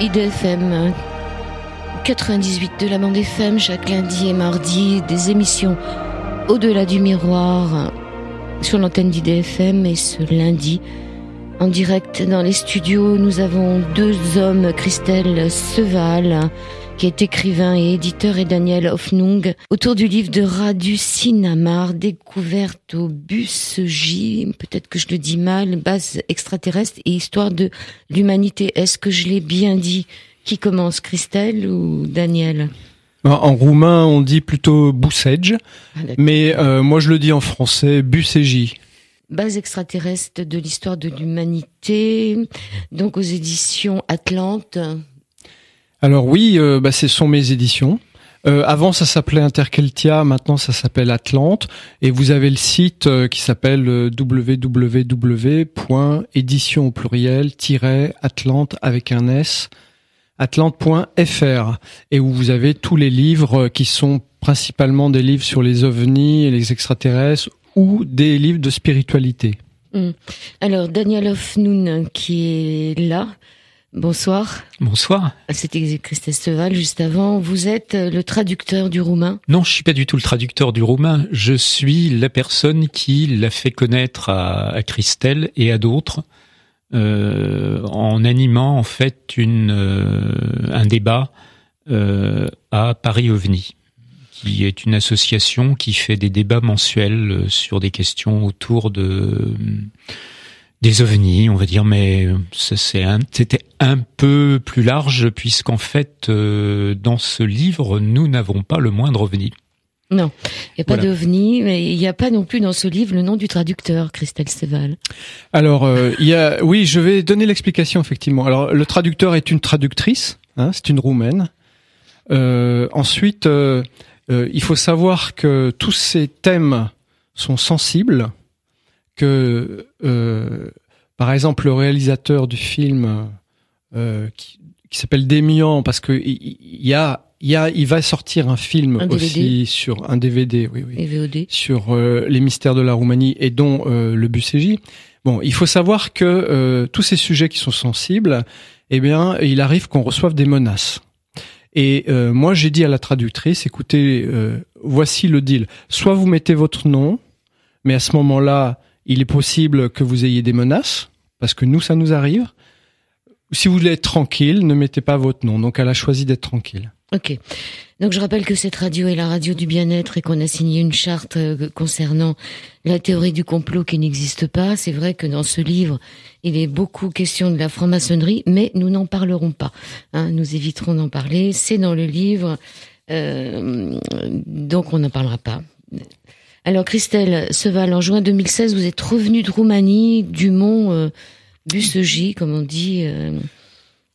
IDFM 98 de la bande FM, chaque lundi et mardi, des émissions Au-delà du miroir sur l'antenne d'IDFM. Et ce lundi, en direct dans les studios, nous avons deux hommes, Christelle Seval, qui est écrivain et éditeur, et Daniel Hoffnung, autour du livre de Radu Sinamar, Découverte au bus J, peut-être que je le dis mal, base extraterrestre et histoire de l'humanité. Est-ce que je l'ai bien dit? Qui commence, Christelle ou Daniel? En roumain, on dit plutôt Busej, mais moi je le dis en français, Busej. Base extraterrestre de l'histoire de l'humanité, donc aux éditions Atlante. Alors oui, ce sont mes éditions. Avant ça s'appelait Interkeltia, maintenant ça s'appelle Atlante, et vous avez le site qui s'appelle www.édition au pluriel-atlante avec un S, atlante.fr, et où vous avez tous les livres qui sont principalement des livres sur les ovnis et les extraterrestres ou des livres de spiritualité. Alors Daniel Hoffnung qui est là. Bonsoir. Bonsoir. C'était Christelle Seval juste avant. Vous êtes le traducteur du roumain? Non, je suis pas du tout le traducteur du roumain. Je suis la personne qui l'a fait connaître à Christelle et à d'autres en animant en fait un débat à Paris OVNI, qui est une association qui fait des débats mensuels sur des questions autour des ovnis, on va dire, mais c'était un peu plus large, puisqu'en fait, dans ce livre, nous n'avons pas le moindre ovni. Non, il n'y a pas d'ovni, mais il n'y a pas non plus dans ce livre le nom du traducteur, Christelle Seval. Alors, oui, je vais donner l'explication, effectivement. Alors, le traducteur est une traductrice, c'est une Roumaine. Ensuite, il faut savoir que tous ces thèmes sont sensibles, que par exemple le réalisateur du film qui s'appelle Démian, parce que il va sortir un film aussi sur un DVD, oui. Et VOD. Sur les mystères de la Roumanie, et dont le Busej. Bon, il faut savoir que tous ces sujets qui sont sensibles, eh bien, il arrive qu'on reçoive des menaces. Et moi, j'ai dit à la traductrice, écoutez, voici le deal. Soit vous mettez votre nom, mais à ce moment-là, il est possible que vous ayez des menaces, parce que nous, ça nous arrive. Si vous voulez être tranquille, ne mettez pas votre nom. Donc, elle a choisi d'être tranquille. Ok. Donc, je rappelle que cette radio est la radio du bien-être et qu'on a signé une charte concernant la théorie du complot qui n'existe pas. C'est vrai que dans ce livre, il est beaucoup question de la franc-maçonnerie, mais nous n'en parlerons pas. Nous éviterons d'en parler. C'est dans le livre, donc on n'en parlera pas. Alors, Christelle Seval, en juin 2016, vous êtes revenue de Roumanie, du mont Busej, comme on dit.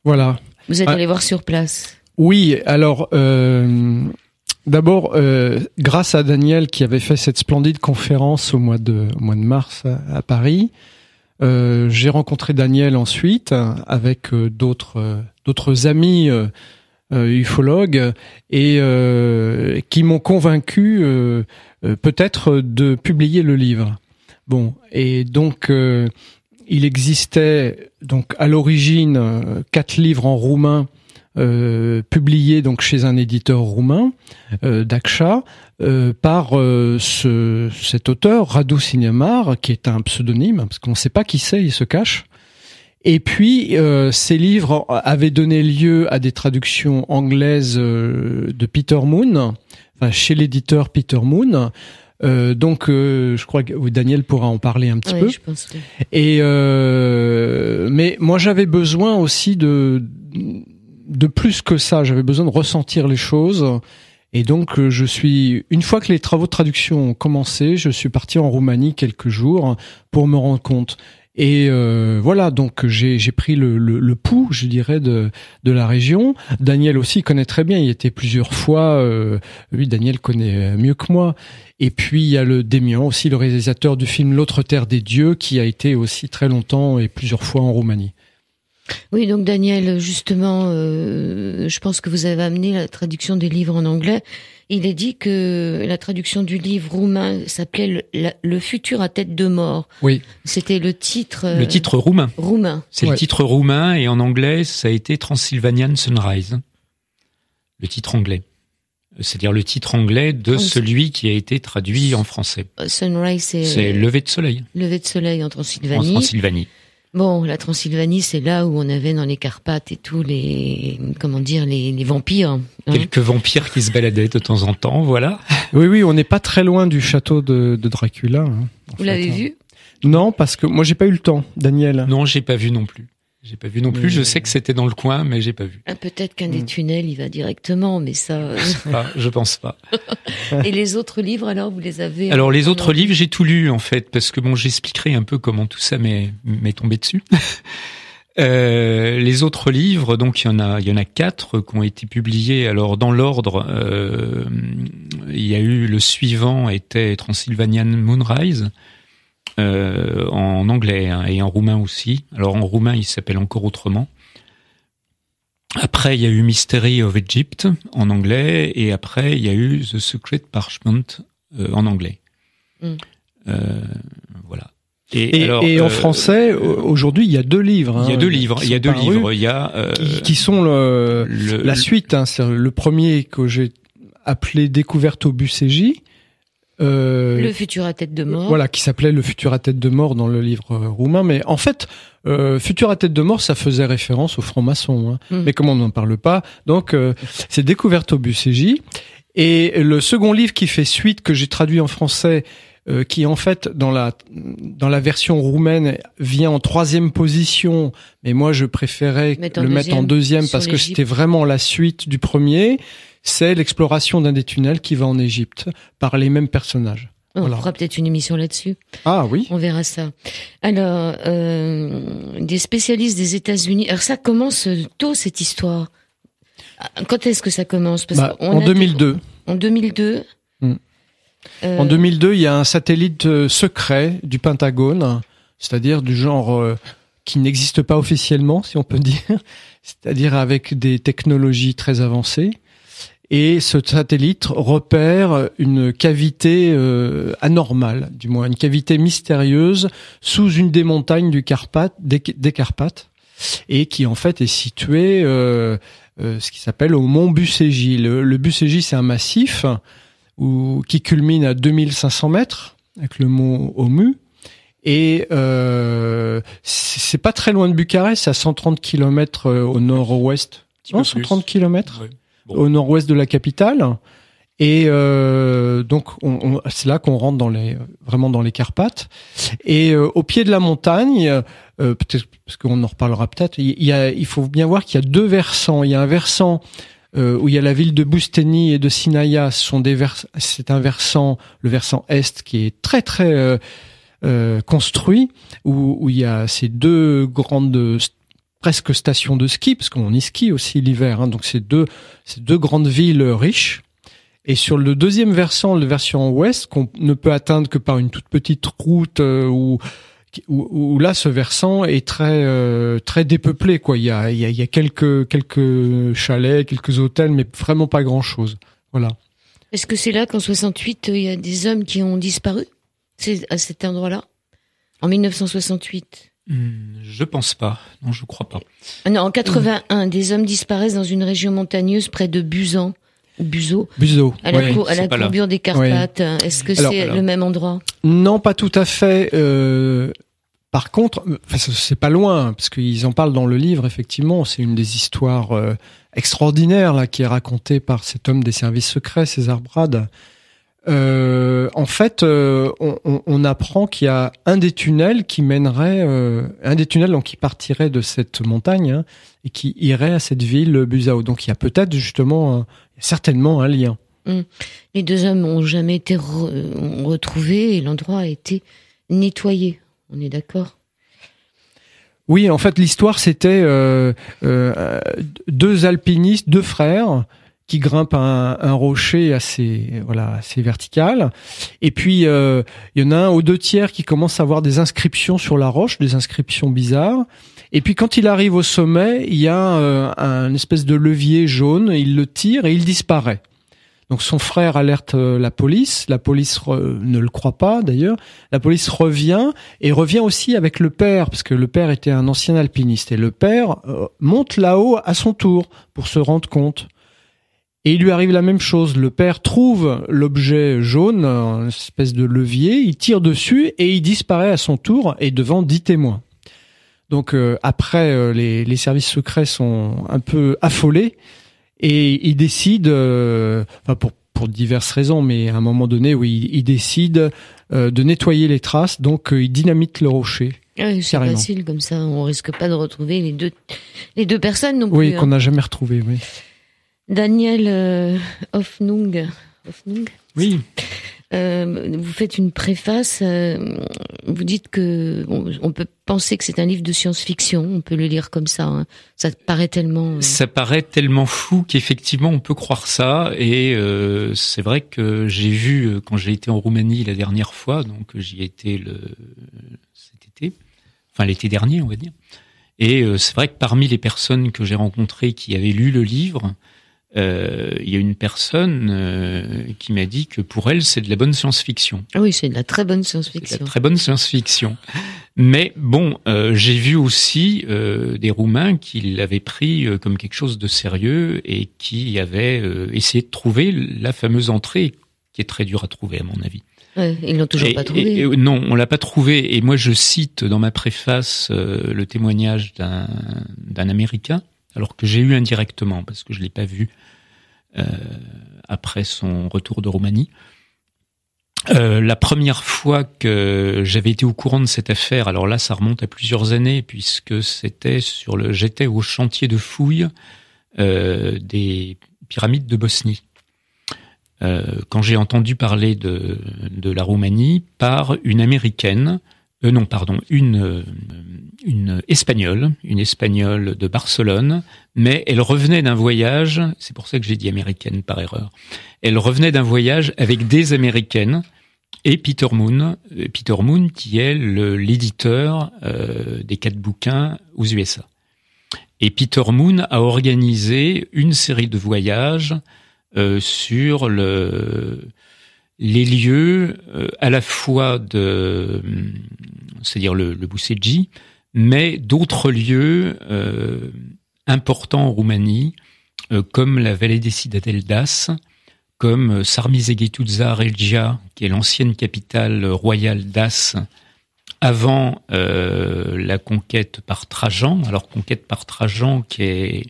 Voilà. Vous êtes allé voir sur place. Oui, alors, d'abord, grâce à Daniel qui avait fait cette splendide conférence au mois de mars à Paris, j'ai rencontré Daniel ensuite avec d'autres amis ufologues et qui m'ont convaincu peut-être de publier le livre. Bon, et donc il existait donc à l'origine 4 livres en roumain publiés donc chez un éditeur roumain, Daksha, par cet auteur Radu Sinamar, qui est un pseudonyme parce qu'on ne sait pas qui c'est, il se cache. Et puis, ces livres avaient donné lieu à des traductions anglaises de Peter Moon, enfin chez l'éditeur Peter Moon. Donc, je crois que Daniel pourra en parler un petit peu. Je pense, oui. Et mais moi, j'avais besoin aussi de plus que ça. J'avais besoin de ressentir les choses. Et donc, une fois que les travaux de traduction ont commencé, je suis parti en Roumanie quelques jours pour me rendre compte. Et voilà, donc j'ai pris le pouls, je dirais, de la région. Daniel aussi connaît très bien, il était plusieurs fois. Lui, Daniel connaît mieux que moi. Et puis il y a le Démian aussi, le réalisateur du film L'autre terre des dieux, qui a été aussi très longtemps et plusieurs fois en Roumanie. Oui, donc Daniel, justement, je pense que vous avez amené la traduction des livres en anglais. Il est dit que la traduction du livre roumain s'appelait Le futur à tête de mort. Oui. C'était le titre... Le titre roumain. Roumain. C'est le titre roumain, et en anglais, ça a été Transylvanian Sunrise. Le titre anglais. C'est-à-dire le titre anglais de celui qui a été traduit en français. Sunrise, c'est lever de soleil. Lever de soleil en Transylvanie. En Transylvanie. Bon, la Transylvanie, c'est là où on avait dans les Carpates et tout les vampires. Hein. Quelques vampires qui se baladaient de temps en temps, voilà. Oui, on n'est pas très loin du château de Dracula. Hein, vous l'avez vu ? Non, parce que moi j'ai pas eu le temps, Daniel. Non, j'ai pas vu non plus. Je sais que c'était dans le coin, mais j'ai pas vu. Peut-être qu'un des tunnels, il va directement, mais ça... Je pense pas. Et les autres livres, alors, vous les avez... Alors, les autres livres, j'ai tout lu, en fait, parce que j'expliquerai un peu comment tout ça m'est tombé dessus. Les autres livres, donc, il y en a 4 qui ont été publiés. Alors, dans l'ordre, il y a eu le suivant était Transylvanian Moonrise, en anglais, hein, et en roumain aussi. Alors en roumain, il s'appelle encore autrement. Après, il y a eu Mystery of Egypt en anglais, et après, il y a eu The Secret Parchment en anglais. Voilà. Et en français, aujourd'hui, il y a 2 livres. Hein, il y a 2 livres. Il y a 2 livres. Il y a qui sont la suite. Hein, c'est le premier que j'ai appelé Découverte au BUCJ. Le futur à tête de mort. Voilà, qui s'appelait Le futur à tête de mort dans le livre roumain. Mais en fait, futur à tête de mort, ça faisait référence aux francs-maçons. Hein. Mais comme on n'en parle pas, donc c'est Découverte au BUCJ. Et le second livre qui fait suite, que j'ai traduit en français, qui en fait dans la version roumaine vient en 3e position, mais moi je préférais le mettre en deuxième parce que c'était vraiment la suite du premier. C'est l'exploration d'un des tunnels qui va en Égypte par les mêmes personnages. On fera peut-être une émission là-dessus. Ah oui. On verra ça. Alors, des spécialistes des États-Unis. Alors ça commence tôt, cette histoire. Quand est-ce que ça commence ? En 2002. En 2002. En 2002, il y a un satellite secret du Pentagone, c'est-à-dire du genre qui n'existe pas officiellement, si on peut dire, c'est-à-dire avec des technologies très avancées. Et ce satellite repère une cavité anormale, du moins une cavité mystérieuse sous une des montagnes des Carpates, et qui en fait est située ce qui s'appelle au mont BUCJ. Le BUCJ, c'est un massif qui culmine à 2500 mètres avec le mont Omu. Et c'est pas très loin de Bucarest, c'est à 130 km au nord-ouest. 130 km. Oui. Au nord-ouest de la capitale, et donc c'est là qu'on rentre vraiment dans les Carpates. Et au pied de la montagne, peut-être parce qu'on en reparlera peut-être, il faut bien voir qu'il y a 2 versants. Il y a un versant où il y a la ville de Bousteni et de Sinaia. C'est un versant, le versant est, qui est très très construit, où il y a ces 2 grandes presque station de ski, parce qu'on y skie aussi l'hiver, hein, donc c'est deux grandes villes riches. Et sur le deuxième versant, le versant ouest, qu'on ne peut atteindre que par une toute petite route, où là, ce versant est très très dépeuplé, quoi. Il y a quelques chalets, quelques hôtels, mais vraiment pas grand-chose. Voilà. Est-ce que c'est là qu'en 68, il y a des hommes qui ont disparu ? C'est à cet endroit-là ? En 1968 ? Je pense pas. Non, je crois pas. Non, en 81, des hommes disparaissent dans une région montagneuse près de Buzan, ou Buzo. À la courbure des Carpates. Oui. Est-ce que c'est le même endroit ? Non, pas tout à fait. Par contre, c'est pas loin, parce qu'ils en parlent dans le livre, effectivement. C'est une des histoires extraordinaires là qui est racontée par cet homme des services secrets, César Brad. En fait, on apprend qu'il y a un des tunnels qui mènerait, donc qui partirait de cette montagne, hein, et qui irait à cette ville Buzău. Donc il y a peut-être justement, certainement un lien. Les 2 hommes n'ont jamais été retrouvés et l'endroit a été nettoyé. On est d'accord ? Oui, en fait, l'histoire c'était 2 alpinistes, 2 frères, qui grimpent un rocher assez vertical. Et puis, il y en a un aux 2 tiers qui commence à avoir des inscriptions sur la roche, des inscriptions bizarres. Et puis quand il arrive au sommet, il y a un espèce de levier jaune, il le tire et il disparaît. Donc son frère alerte la police ne le croit pas d'ailleurs, la police revient aussi avec le père, parce que le père était un ancien alpiniste, et le père monte là-haut à son tour pour se rendre compte. Et il lui arrive la même chose, le père trouve l'objet jaune, une espèce de levier, il tire dessus et il disparaît à son tour et devant 10 témoins. Donc après, les services secrets sont un peu affolés, et ils décident, pour diverses raisons, mais à un moment donné, oui, ils décident de nettoyer les traces, donc ils dynamitent le rocher. C'est carrément. facile comme ça, on risque pas de retrouver les deux personnes non plus. Oui, qu'on n'a jamais retrouvé, oui. Daniel Hoffnung. Oui. Vous faites une préface, vous dites que on peut penser que c'est un livre de science-fiction, on peut le lire comme ça, hein. Ça paraît tellement... Ça paraît tellement fou qu'effectivement on peut croire ça, et c'est vrai que j'ai vu, quand j'ai été en Roumanie la dernière fois, donc j'y ai été cet été, enfin l'été dernier on va dire, et c'est vrai que parmi les personnes que j'ai rencontrées qui avaient lu le livre, il y a une personne qui m'a dit que pour elle c'est de la bonne science-fiction. Oui, c'est de la très bonne science-fiction. C'est de la très bonne science-fiction. Mais bon, j'ai vu aussi des Roumains qui l'avaient pris comme quelque chose de sérieux et qui avaient essayé de trouver la fameuse entrée qui est très dure à trouver à mon avis. Ouais, ils l'ont toujours pas trouvé. Non, on l'a pas trouvé. Et moi, je cite dans ma préface le témoignage d'un Américain, alors que j'ai eu indirectement, parce que je l'ai pas vu après son retour de Roumanie. La première fois que j'avais été au courant de cette affaire, alors là, ça remonte à plusieurs années, puisque j'étais au chantier de fouilles des pyramides de Bosnie. Quand j'ai entendu parler de la Roumanie par une Américaine, une Espagnole de Barcelone, mais elle revenait d'un voyage, c'est pour ça que j'ai dit américaine par erreur, elle revenait d'un voyage avec des Américaines et Peter Moon qui est l'éditeur des 4 bouquins aux USA. Et Peter Moon a organisé une série de voyages sur les lieux à la fois c'est-à-dire le Bucegi, mais d'autres lieux importants en Roumanie, comme la vallée des citadelles d'As, comme Sarmizegetuza Regia, qui est l'ancienne capitale royale d'As, avant la conquête par Trajan. Alors conquête par Trajan qui est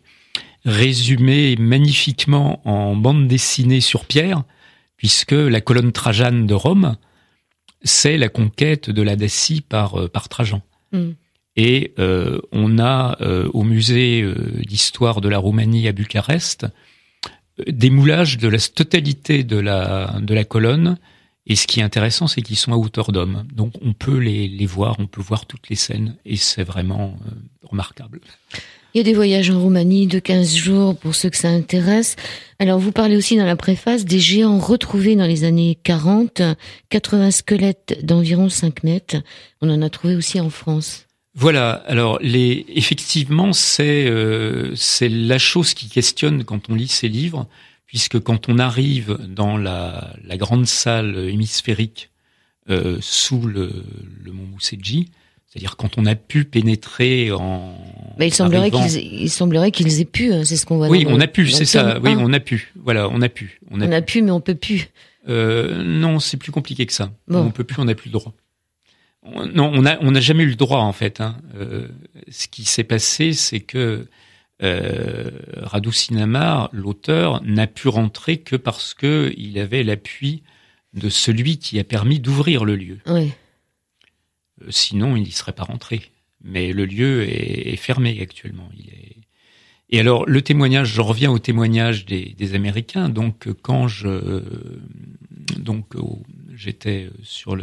résumée magnifiquement en bande dessinée sur pierre, puisque la colonne Trajane de Rome, c'est la conquête de la Dacie par Trajan. Mm. Et on a au musée d'histoire de la Roumanie à Bucarest des moulages de la totalité de la colonne. Et ce qui est intéressant, c'est qu'ils sont à hauteur d'homme. Donc on peut les voir, on peut voir toutes les scènes, et c'est vraiment remarquable. Il y a des voyages en Roumanie de 15 jours pour ceux que ça intéresse. Alors vous parlez aussi dans la préface des géants retrouvés dans les années 40, 80 squelettes d'environ 5 mètres. On en a trouvé aussi en France. Voilà, alors effectivement c'est la chose qui questionne quand on lit ces livres, puisque quand on arrive dans la grande salle hémisphérique sous le mont Bucegi, c'est-à-dire quand on a pu pénétrer en... Mais il semblerait qu'ils aient pu, c'est ce qu'on voit. Oui, on a pu, c'est ça. Oui, on a pu. Voilà, on a pu. On a pu, mais on peut plus. Non, c'est plus compliqué que ça. Bon. On peut plus, on n'a plus le droit. Non, on n'a jamais eu le droit en fait. Hein. Ce qui s'est passé, c'est que Radu Sinamar, l'auteur, n'a pu rentrer que parce que il avait l'appui de celui qui a permis d'ouvrir le lieu. Oui. Sinon, il n'y serait pas rentré. Mais le lieu est fermé actuellement. Et alors, le témoignage, j'en reviens au témoignage des Américains. Donc, quand j'étais sur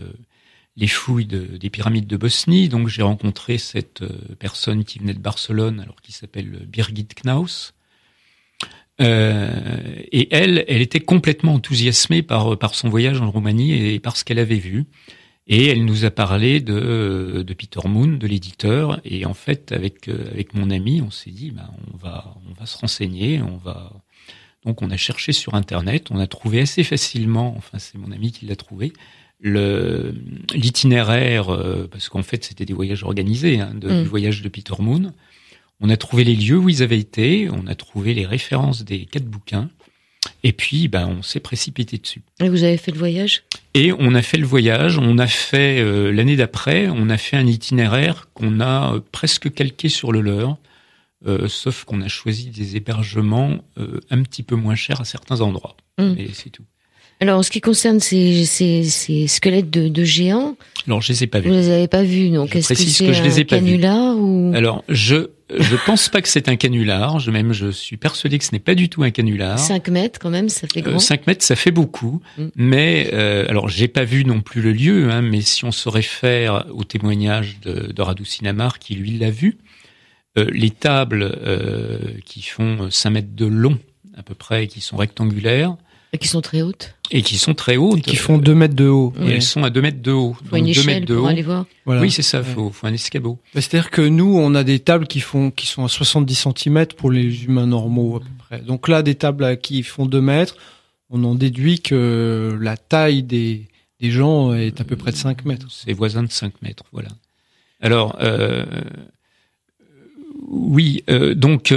les fouilles des pyramides de Bosnie, donc j'ai rencontré cette personne qui venait de Barcelone, alors qui s'appelle Birgit Knaus. Et elle était complètement enthousiasmée par son voyage en Roumanie et par ce qu'elle avait vu. Et elle nous a parlé de Peter Moon, de l'éditeur. Et en fait, avec mon ami, on s'est dit, on va se renseigner, Donc on a cherché sur Internet, on a trouvé assez facilement, enfin c'est mon ami qui l'a trouvé, l'itinéraire, parce qu'en fait c'était des voyages organisés, du voyage de Peter Moon. On a trouvé les lieux où ils avaient été, on a trouvé les références des 4 bouquins, et puis on s'est précipité dessus. Et vous avez fait le voyage ? Et on a fait le voyage, on a fait, l'année d'après, on a fait un itinéraire qu'on a presque calqué sur le leur, sauf qu'on a choisi des hébergements un petit peu moins chers à certains endroits. Et c'est tout. Alors, en ce qui concerne ces squelettes de géants, alors je les ai pas vus. Vous les avez pas vus, donc est-ce que c'est un canular ou... Alors, je pense pas que c'est un canular. Je suis persuadé que ce n'est pas du tout un canular. 5 mètres quand même, ça fait grand. 5 mètres, ça fait beaucoup. Mais alors, j'ai pas vu non plus le lieu, mais si on se réfère au témoignage de Radu Sinamar, qui lui l'a vu, les tables qui font 5 mètres de long à peu près, et qui sont rectangulaires. Et qui sont très hautes. Et qui sont très hautes. Et qui font 2 mètres de haut. Et elles sont à 2 mètres de haut. Faut une échelle pour aller voir. Voilà. Oui, c'est ça, faut un escabeau. C'est-à-dire que nous, on a des tables qui sont à 70 cm pour les humains normaux à peu près. Donc là, des tables qui font 2 mètres, on en déduit que la taille des gens est à peu près de 5 mètres. C'est voisin de 5 mètres, voilà. Alors, oui, donc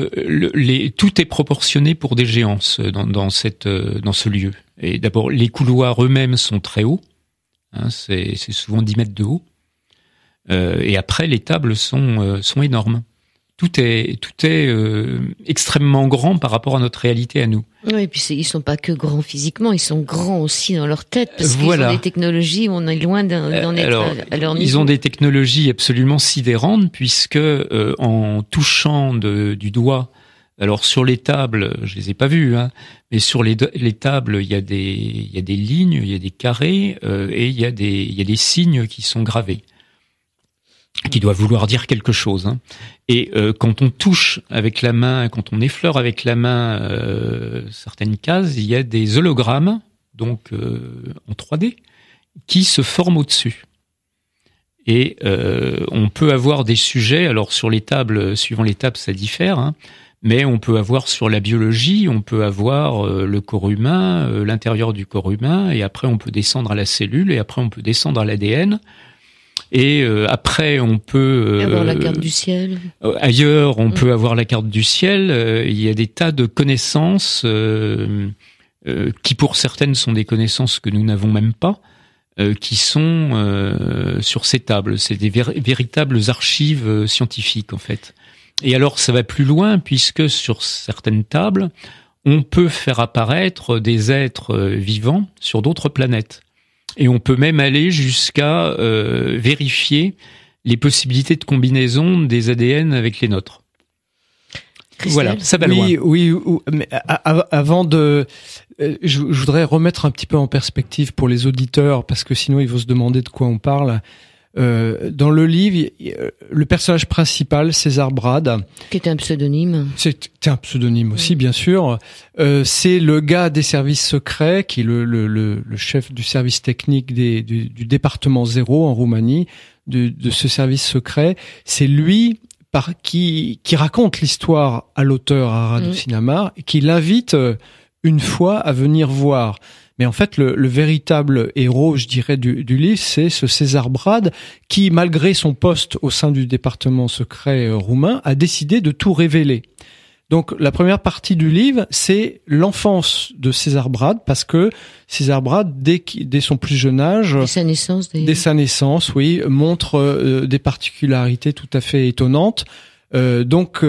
tout est proportionné pour des géants dans ce lieu. Et d'abord, les couloirs eux-mêmes sont très hauts, c'est souvent 10 mètres de haut. Et après, les tables sont énormes. Tout est extrêmement grand par rapport à notre réalité à nous. Oui, et puis ils sont pas que grands physiquement, ils sont grands aussi dans leur tête, parce qu'ils ont des technologies où on est loin d'en être à leur niveau. Ils ont des technologies absolument sidérantes, puisque en touchant du doigt, alors sur les tables, je les ai pas vues, mais sur les tables, il y a des lignes, il y a des carrés, et il y a des signes qui sont gravés, qui doivent vouloir dire quelque chose. Et quand on touche avec la main, quand on effleure avec la main certaines cases, il y a des hologrammes, donc en 3D, qui se forment au-dessus. Et on peut avoir des sujets, alors sur les tables, suivant les tables, ça diffère, mais on peut avoir sur la biologie, on peut avoir le corps humain, l'intérieur du corps humain, et après on peut descendre à la cellule, et après on peut descendre à l'ADN. Et après, on peut avoir la carte du ciel. Ailleurs, on peut avoir la carte du ciel. Il y a des tas de connaissances qui, pour certaines, sont des connaissances que nous n'avons même pas, qui sont sur ces tables. C'est des véritables archives scientifiques, en fait. Et alors, ça va plus loin, puisque sur certaines tables, on peut faire apparaître des êtres vivants sur d'autres planètes. Et on peut même aller jusqu'à vérifier les possibilités de combinaison des ADN avec les nôtres. Christelle. Voilà, ça va loin. Oui, mais avant je voudrais remettre un petit peu en perspective pour les auditeurs, parce que sinon ils vont se demander de quoi on parle. Dans le livre, le personnage principal, César Brad, qui est un pseudonyme. C'était un pseudonyme aussi, bien sûr. C'est le gars des services secrets, qui est le chef du service technique du département 0 en Roumanie, de ce service secret. C'est lui qui raconte l'histoire à l'auteur, à Radu Sinamar, et qui l'invite une fois à venir voir. Mais en fait, le véritable héros, je dirais, du livre, c'est ce César Brad qui, malgré son poste au sein du département secret roumain, a décidé de tout révéler. Donc, la première partie du livre, c'est l'enfance de César Brad, parce que César Brad, dès son plus jeune âge, dès sa naissance, oui, montre des particularités tout à fait étonnantes. Donc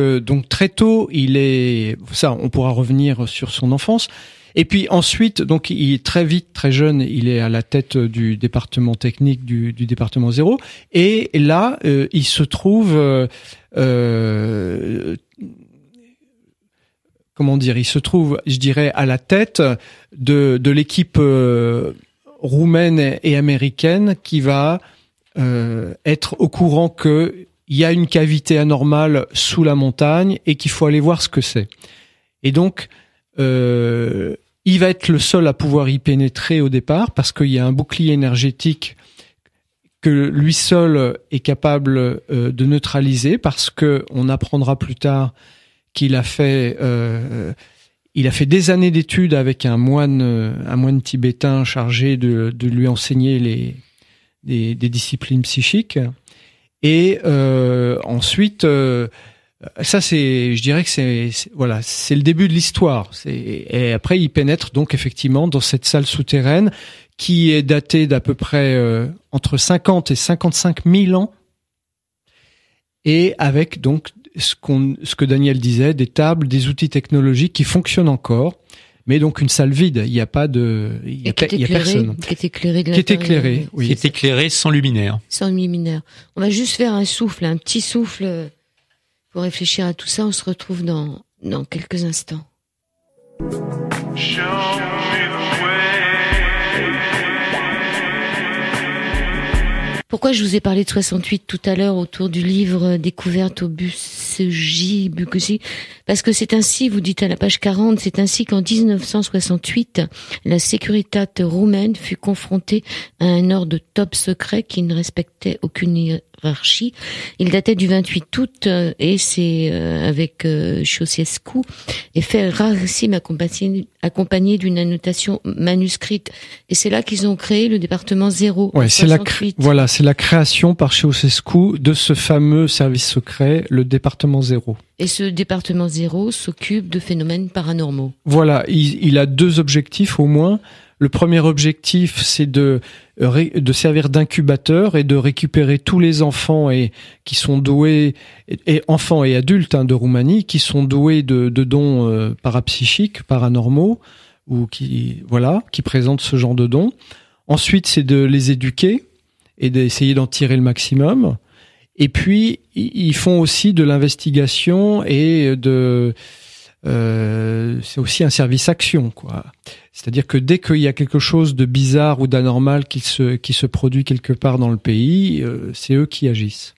très tôt, on pourra revenir sur son enfance. Et puis ensuite, donc il est très vite, très jeune, il est à la tête du département technique du département 0. Et là, il se trouve, il se trouve, je dirais, à la tête de l'équipe roumaine et américaine qui va être au courant que il y a une cavité anormale sous la montagne et qu'il faut aller voir ce que c'est. Et donc il va être le seul à pouvoir y pénétrer au départ parce qu'il y a un bouclier énergétique que lui seul est capable de neutraliser, parce que on apprendra plus tard qu'il a fait des années d'études avec un moine tibétain chargé de lui enseigner des disciplines psychiques. Et ensuite, ça je dirais que c'est le début de l'histoire. Et après, il pénètre donc effectivement dans cette salle souterraine qui est datée d'à peu près entre 50 et 55 000 ans, et avec donc ce que Daniel disait, des tables, des outils technologiques qui fonctionnent encore, mais donc une salle vide. Il n'y a pas il y a personne. Qui est éclairé de l'intérieur. Qui est éclairé, oui. Qui est éclairé sans luminaire. Sans luminaire. On va juste faire un petit souffle pour réfléchir à tout ça. On se retrouve dans quelques instants. Pourquoi je vous ai parlé de 68 tout à l'heure autour du livre Découverte au Bucegi, parce que c'est ainsi, vous dites à la page 40, c'est ainsi qu'en 1968, la Securitate roumaine fut confrontée à un ordre top secret qui ne respectait aucune hiérarchie. Il datait du 28 août et c'est avec Ceausescu et fait rarissime accompagné d'une annotation manuscrite. Et c'est là qu'ils ont créé le département 0. Ouais, c'est la création par Ceausescu de ce fameux service secret, le département 0. Et ce département 0 s'occupe de phénomènes paranormaux. Voilà, il a deux objectifs au moins. Le premier objectif, c'est de servir d'incubateur et de récupérer tous les enfants qui sont doués, et enfants et adultes de Roumanie, qui sont doués de dons parapsychiques, paranormaux, ou qui présentent ce genre de dons. Ensuite, c'est de les éduquer et d'essayer d'en tirer le maximum. Et puis, ils font aussi de l'investigation et c'est aussi un service action, quoi. C'est-à-dire que dès qu'il y a quelque chose de bizarre ou d'anormal qui se produit quelque part dans le pays, c'est eux qui agissent.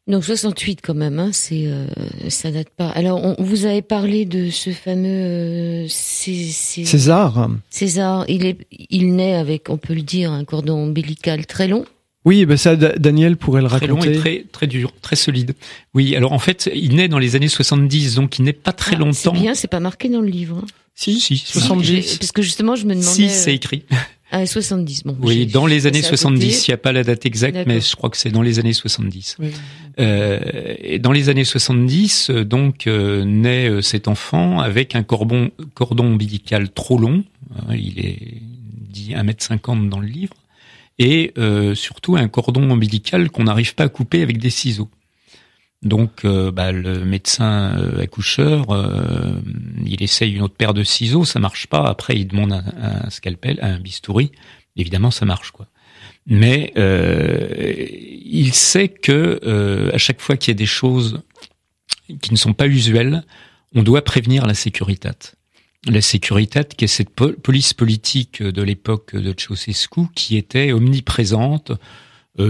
Donc 68 quand même, ça date pas. Alors vous avez parlé de ce fameux César. César, il naît avec, on peut le dire, un cordon ombilical très long. Oui, ça, Daniel pourrait le raconter. Très long et très dur, très solide. Oui, alors en fait, il naît dans les années 70, donc il n'est pas très longtemps. C'est bien, c'est pas marqué dans le livre. Si, 70. Parce que justement, je me demandais. Si, c'est écrit. 70. Bon, oui, dans les années 70, il n'y a pas la date exacte, mais je crois que c'est dans les années 70. Oui. Et dans les années 70, donc, naît cet enfant avec un cordon ombilical trop long. Il est dit 1,50 m dans le livre. Et surtout un cordon ombilical qu'on n'arrive pas à couper avec des ciseaux. Donc le médecin accoucheur, il essaye une autre paire de ciseaux, ça marche pas. Après, il demande un scalpel, un bistouri. Évidemment, ça marche, quoi. Mais il sait que à chaque fois qu'il y a des choses qui ne sont pas usuelles, on doit prévenir la Securitate. La Securitate, qui est cette police politique de l'époque de Ceausescu, qui était omniprésente,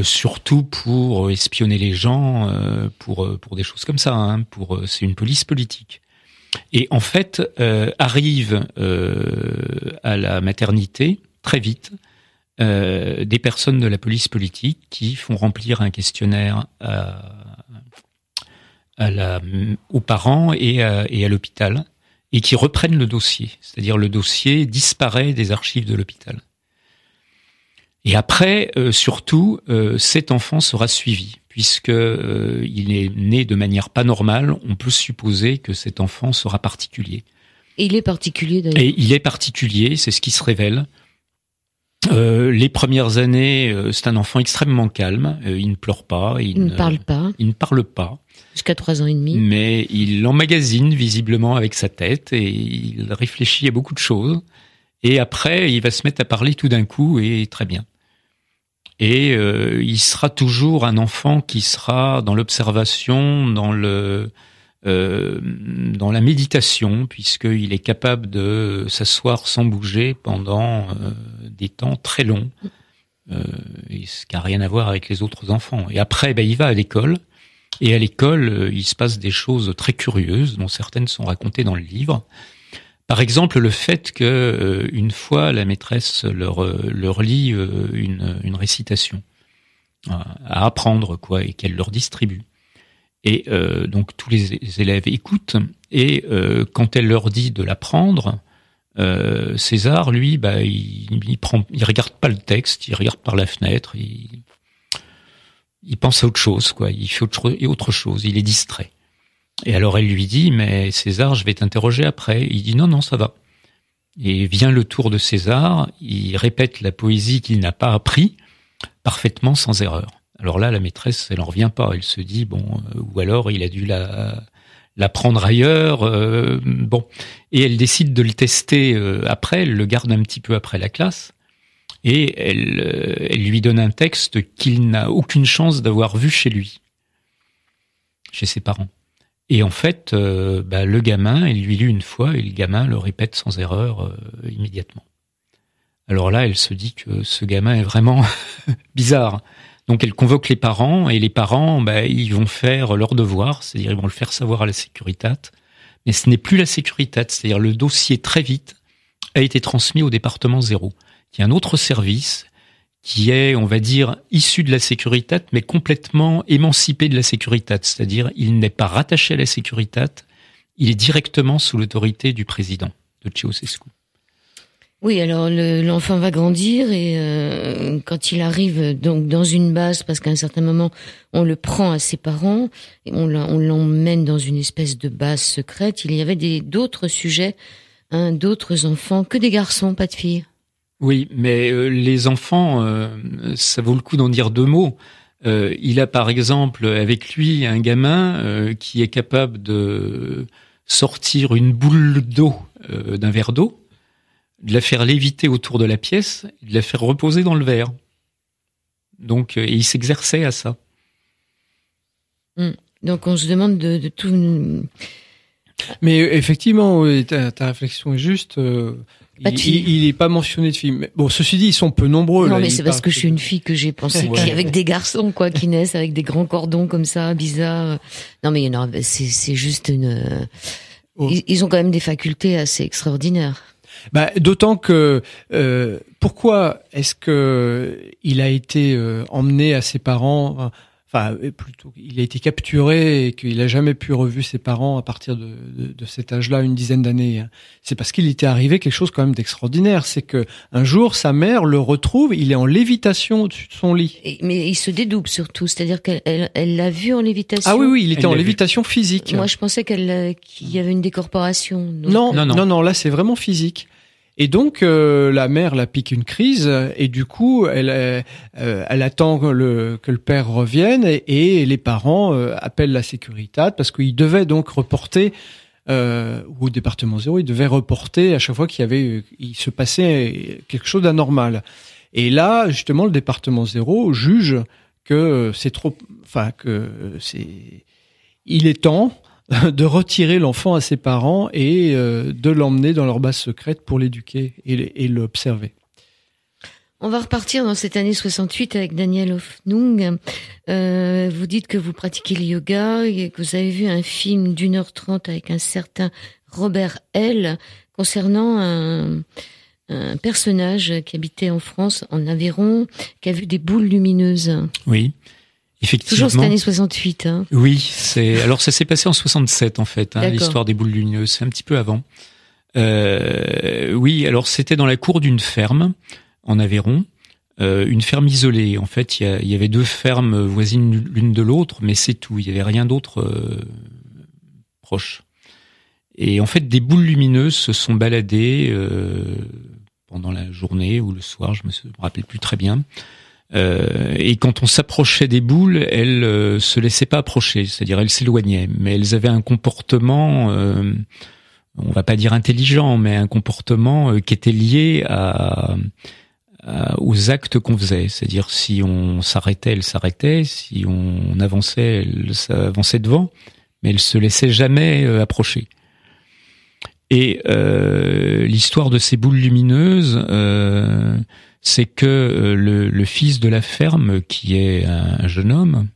surtout pour espionner les gens, pour des choses comme ça. C'est une police politique. Et en fait, arrivent à la maternité très vite des personnes de la police politique qui font remplir un questionnaire aux parents et à l'hôpital, et qui reprennent le dossier. C'est-à-dire le dossier disparaît des archives de l'hôpital. Et après, surtout, cet enfant sera suivi, puisque il est né de manière pas normale. On peut supposer que cet enfant sera particulier. Et il est particulier d'ailleurs. Et il est particulier, c'est ce qui se révèle. Les premières années, c'est un enfant extrêmement calme. Il ne pleure pas. Il ne parle pas. Il ne parle pas. Jusqu'à 3 ans et demi. Mais il emmagasine visiblement avec sa tête et il réfléchit à beaucoup de choses. Et après, il va se mettre à parler tout d'un coup et très bien. Et il sera toujours un enfant qui sera dans l'observation, dans la méditation, puisqu'il est capable de s'asseoir sans bouger pendant des temps très longs, ce qui n'a rien à voir avec les autres enfants. Et après, il va à l'école. Et à l'école, il se passe des choses très curieuses, dont certaines sont racontées dans le livre. Par exemple, le fait que une fois la maîtresse leur lit une récitation à apprendre, quoi, et qu'elle leur distribue. Et donc tous les élèves écoutent, et quand elle leur dit de l'apprendre, César, lui, il regarde pas le texte, il regarde par la fenêtre, il pense à autre chose, quoi. Il fait autre chose, il est distrait. Et alors elle lui dit, mais César, je vais t'interroger après. Il dit non, ça va. Et vient le tour de César, il répète la poésie qu'il n'a pas appris, parfaitement sans erreur. Alors là, la maîtresse, elle en revient pas. Elle se dit, ou alors il a dû l'apprendre ailleurs, bon. Et elle décide de le tester après, elle le garde un petit peu après la classe, et elle lui donne un texte qu'il n'a aucune chance d'avoir vu chez lui, chez ses parents. Et en fait, le gamin, elle lui lit une fois, et le gamin le répète sans erreur immédiatement. Alors là, elle se dit que ce gamin est vraiment bizarre. Donc elle convoque les parents, et les parents, ils vont faire leur devoir, c'est-à-dire ils vont le faire savoir à la Sécuritate. Mais ce n'est plus la Sécuritate, c'est-à-dire le dossier très vite a été transmis au département 0, qui est un autre service qui est, on va dire, issu de la Sécuritate, mais complètement émancipé de la Sécuritate. C'est-à-dire, il n'est pas rattaché à la Sécuritate, il est directement sous l'autorité du président de Ceausescu. Oui, alors l'enfant va grandir, et quand il arrive donc dans une base, parce qu'à un certain moment, on le prend à ses parents, et on l'emmène dans une espèce de base secrète. Il y avait d'autres sujets, d'autres enfants, que des garçons, pas de filles. Oui, mais les enfants, ça vaut le coup d'en dire deux mots. Il a par exemple avec lui un gamin qui est capable de sortir une boule d'eau d'un verre d'eau, de la faire léviter autour de la pièce, de la faire reposer dans le verre. Donc, et il s'exerçait à ça. Donc on se demande de tout... Mais effectivement, ta réflexion est juste... il est pas mentionné de filles. Mais bon, ceci dit, ils sont peu nombreux. Non, là, mais c'est parce que je suis une fille que j'ai pensé qu'il y avait des garçons, quoi, qui naissent avec des grands cordons comme ça, bizarres. Non, mais c'est juste une... Ils ont quand même des facultés assez extraordinaires. D'autant que pourquoi est-ce que il a été emmené à ses parents, plutôt il a été capturé et qu'il a jamais pu revu ses parents à partir de cet âge-là, une dizaine d'années. C'est parce qu'il était arrivé quelque chose quand même d'extraordinaire, c'est que un jour sa mère le retrouve, il est en lévitation au-dessus de son lit. Mais il se dédouble surtout, c'est-à-dire qu'elle l'a vu en lévitation. Ah oui, il était en lévitation physique. Moi je pensais qu'il y avait une décorporation. Donc... Non, là c'est vraiment physique. Et donc la mère la pique une crise, et du coup elle attend que le père revienne, et les parents appellent la Sécuritate parce qu'ils devaient donc reporter ou au département 0, ils devaient reporter à chaque fois il se passait quelque chose d'anormal. Et là justement le département 0 juge que il est temps de retirer l'enfant à ses parents et de l'emmener dans leur base secrète pour l'éduquer et l'observer. On va repartir dans cette année 68 avec Daniel Hoffnung. Vous dites que vous pratiquez le yoga et que vous avez vu un film d'1h30 avec un certain Robert L. concernant un personnage qui habitait en France, en Aveyron, qui a vu des boules lumineuses. Oui. Effectivement. Toujours cette année 68. Hein. Oui, alors ça s'est passé en 67 en fait, l'histoire des boules lumineuses, c'est un petit peu avant. Oui, alors c'était dans la cour d'une ferme en Aveyron, une ferme isolée. En fait, il y avait deux fermes voisines l'une de l'autre, mais c'est tout, il y avait rien d'autre proche. Et en fait, des boules lumineuses se sont baladées pendant la journée ou le soir, je me rappelle plus très bien. Et quand on s'approchait des boules, elles se laissaient pas approcher, c'est-à-dire elles s'éloignaient, mais elles avaient un comportement, on va pas dire intelligent, mais un comportement qui était lié aux actes qu'on faisait, c'est-à-dire si on s'arrêtait, elles s'arrêtaient, si on avançait, elles avançaient devant, mais elles se laissaient jamais approcher. Et l'histoire de ces boules lumineuses, c'est que le fils de la ferme, qui est un jeune homme,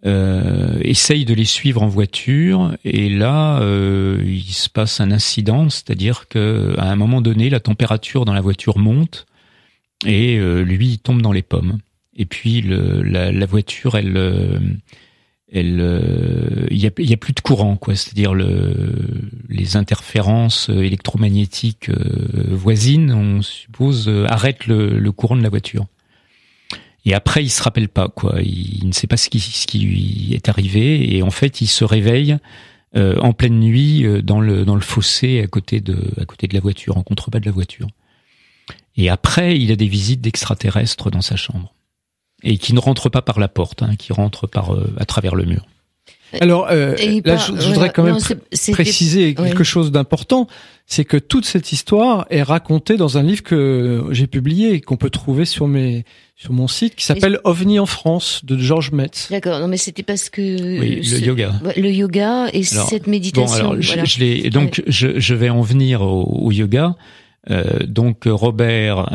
essaye de les suivre en voiture, et là il se passe un incident, c'est-à-dire que à un moment donné la température dans la voiture monte et lui il tombe dans les pommes, et puis la voiture il y a plus de courant, quoi, c'est-à-dire les interférences électromagnétiques voisines, on suppose, arrêtent le courant de la voiture. Et après, il se rappelle pas, quoi. Il ne sait pas ce qui lui est arrivé, et en fait, il se réveille en pleine nuit dans le fossé à côté de la voiture, en contrebas de la voiture. Et après, il a des visites d'extraterrestres dans sa chambre, et qui ne rentrent pas par la porte, qui rentrent à travers le mur. Alors là, je voudrais quand même préciser quelque chose d'important, c'est que toute cette histoire est racontée dans un livre que j'ai publié et qu'on peut trouver sur mon site, qui s'appelle OVNI en France, de Georges Metz. D'accord, non mais c'était parce que le yoga. Le yoga et alors, cette méditation. Bon, alors, je vais en venir au yoga. Donc Robert,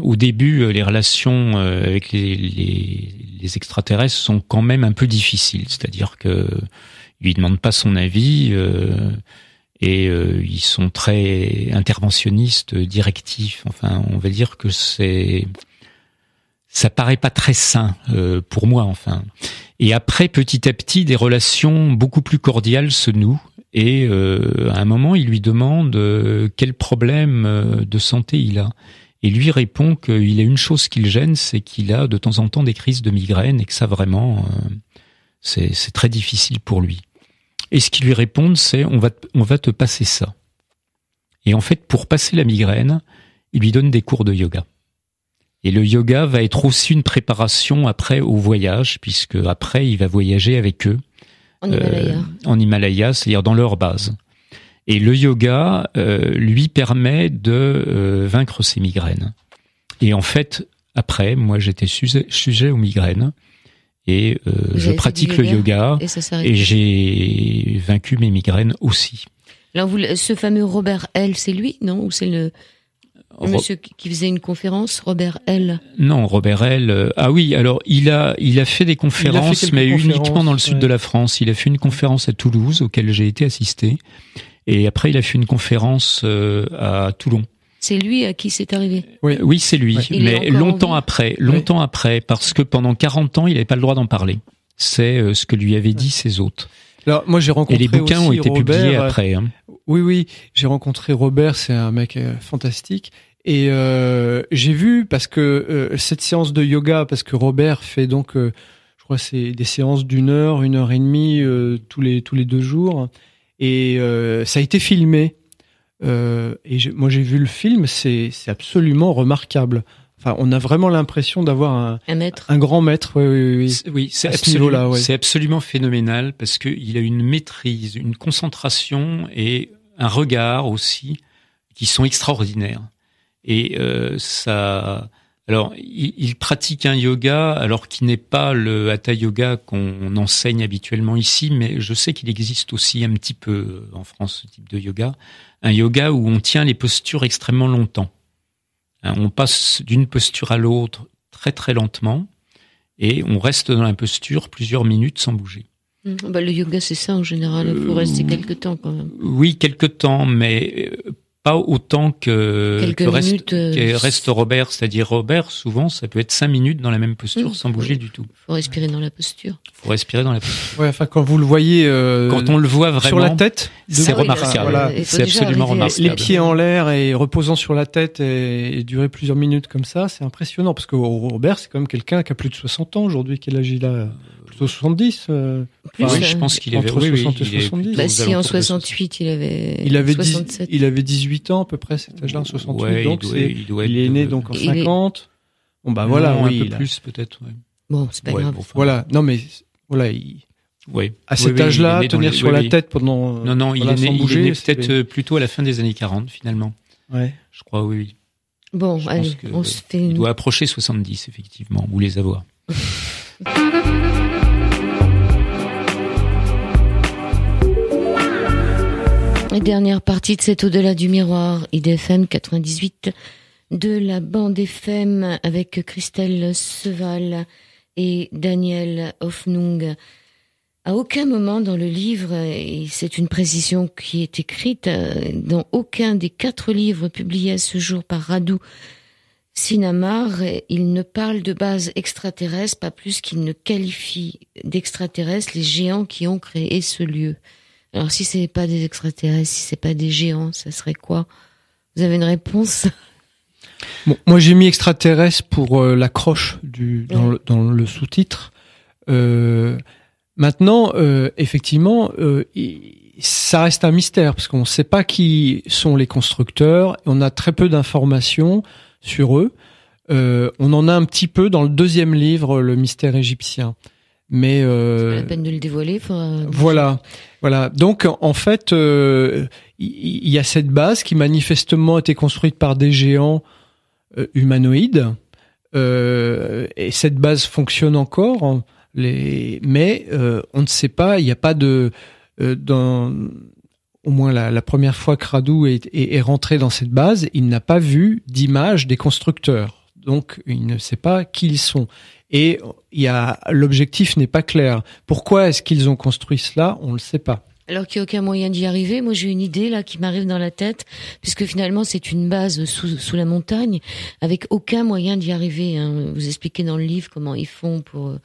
au début, les relations avec les extraterrestres sont quand même un peu difficiles, c'est-à-dire que ils lui demandent pas son avis et ils sont très interventionnistes, directifs. Enfin, on va dire que ça paraît pas très sain pour moi, enfin. Et après, petit à petit, des relations beaucoup plus cordiales se nouent. Et à un moment, il lui demande quel problème de santé il a. Et lui répond qu'il a une chose qui le gêne, c'est qu'il a de temps en temps des crises de migraine, et que ça vraiment, c'est très difficile pour lui. Et ce qu'ils lui répondent, c'est on va te passer ça. Et en fait, pour passer la migraine, il lui donne des cours de yoga. Et le yoga va être aussi une préparation après au voyage, puisque après il va voyager avec eux. En Himalaya, c'est-à-dire dans leur base. Et le yoga lui permet de vaincre ses migraines. Et en fait, après, moi j'étais sujet aux migraines, et je pratique le yoga, et j'ai vaincu mes migraines aussi. Alors ce fameux Robert L, c'est lui, non? Ou c'est le monsieur qui faisait une conférence, Robert L? Non, Robert L. Ah oui, alors il a fait des conférences, mais uniquement dans le sud de la France. Il a fait une conférence à Toulouse, auquel j'ai été assisté, et après il a fait une conférence à Toulon. C'est lui à qui c'est arrivé? Oui, c'est lui, mais longtemps après, parce que pendant 40 ans, il n'avait pas le droit d'en parler. C'est ce que lui avaient dit ses hôtes. Alors moi j'ai rencontré et les bouquins ont été publiés après. Oui, j'ai rencontré Robert, c'est un mec fantastique. Et j'ai vu, parce que cette séance de yoga, parce que Robert fait donc, je crois c'est des séances d'1 heure, 1 heure et demie tous les 2 jours, et ça a été filmé. Moi j'ai vu le film, c'est absolument remarquable. Enfin, on a vraiment l'impression d'avoir un grand maître. Oui, c'est absolument phénoménal, parce que il a une maîtrise, une concentration et un regard aussi qui sont extraordinaires. Et alors il pratique un yoga, alors qui n'est pas le hatha yoga qu'on enseigne habituellement ici, mais je sais qu'il existe aussi un petit peu en France ce type de yoga, un yoga où on tient les postures extrêmement longtemps. On passe d'une posture à l'autre très très lentement, et on reste dans la posture plusieurs minutes sans bouger. Le yoga c'est ça en général, il faut rester quelque temps quand même. Oui, quelque temps, mais pas autant que reste Robert. C'est-à-dire Robert, souvent, ça peut être 5 minutes dans la même posture sans bouger du tout. Faut respirer dans la posture. Ouais, enfin, quand vous le voyez, quand on le voit vraiment sur la tête, c'est remarquable. Voilà. C'est absolument remarquable. Les pieds en l'air et reposant sur la tête et durer plusieurs minutes comme ça, c'est impressionnant, parce que Robert, c'est quand même quelqu'un qui a plus de 60 ans aujourd'hui. Quel âge il a? Plutôt 70. Je pense qu'il avait entre 60 et 70. Si en 68, il avait 67. Il avait 18 ans à peu près, cet âge-là, en 68. Ouais, donc il est né donc en 50. Bon bah voilà, un peu plus peut-être. Ouais. Bon, c'est pas grave. Bon, voilà, non mais voilà, à cet âge-là, tenir sur la tête pendant non, il est né peut-être plutôt à la fin des années 40 finalement. Ouais. Je crois, oui. Bon, allez, on se fait il doit approcher 70 effectivement, ou les avoir. Et dernière partie de cet Au-delà du miroir, IDFM 98 de la bande FM avec Christelle Seval et Daniel Hoffnung. À aucun moment dans le livre, et c'est une précision qui est écrite, dans aucun des 4 livres publiés à ce jour par Radu Sinamar, il ne parle de base extraterrestre, pas plus qu'il ne qualifie d'extraterrestres les géants qui ont créé ce lieu. Alors si c'est pas des extraterrestres, si c'est pas des géants, ça serait quoi? Vous avez une réponse? Bon, moi j'ai mis extraterrestre pour l'accroche dans le sous-titre. Maintenant, effectivement, ça reste un mystère parce qu'on ne sait pas qui sont les constructeurs. On a très peu d'informations sur eux. On en a un petit peu dans le 2e livre, Le mystère égyptien. Mais c'est pas la peine de le dévoiler. Voilà. Donc en fait, il y a cette base qui manifestement a été construite par des géants humanoïdes. Et cette base fonctionne encore. Mais on ne sait pas, il n'y a pas de au moins la première fois que Radu est rentré dans cette base, il n'a pas vu d'image des constructeurs, donc il ne sait pas qui ils sont. Et l'objectif n'est pas clair. Pourquoi est-ce qu'ils ont construit cela? On ne le sait pas. Alors qu'il n'y a aucun moyen d'y arriver. Moi, j'ai une idée là qui m'arrive dans la tête, puisque finalement c'est une base sous la montagne, avec aucun moyen d'y arriver. Hein. Vous expliquez dans le livre comment ils font pour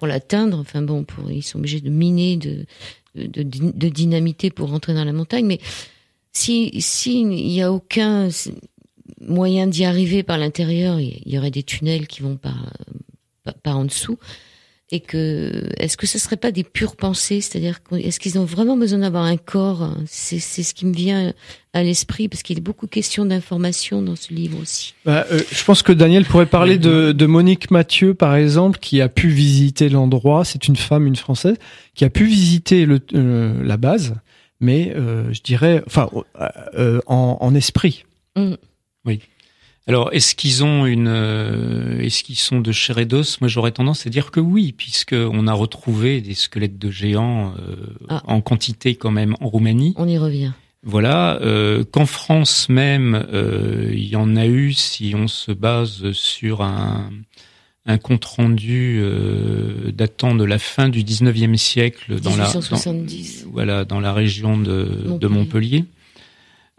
l'atteindre. Enfin bon, ils sont obligés de miner, de dynamiter pour rentrer dans la montagne. Mais si il n'y a aucun moyen d'y arriver par l'intérieur, il y aurait des tunnels qui vont par en dessous. Et est-ce que ce serait pas des pures pensées? C'est-à-dire, est-ce qu'ils ont vraiment besoin d'avoir un corps? C'est ce qui me vient à l'esprit, parce qu'il y a beaucoup de questions d'information dans ce livre aussi. Je pense que Daniel pourrait parler de Monique Mathieu, par exemple, qui a pu visiter l'endroit. C'est une femme, une Française, qui a pu visiter la base, mais je dirais, en esprit. Oui. Alors, est-ce qu'ils sont de chair et d'os? Moi, j'aurais tendance à dire que oui, puisque on a retrouvé des squelettes de géants en quantité quand même en Roumanie. On y revient. Voilà. Qu'en France même, il y en a eu, si on se base sur un compte rendu datant de la fin du 19e siècle 1870. Dans la région de Montpellier.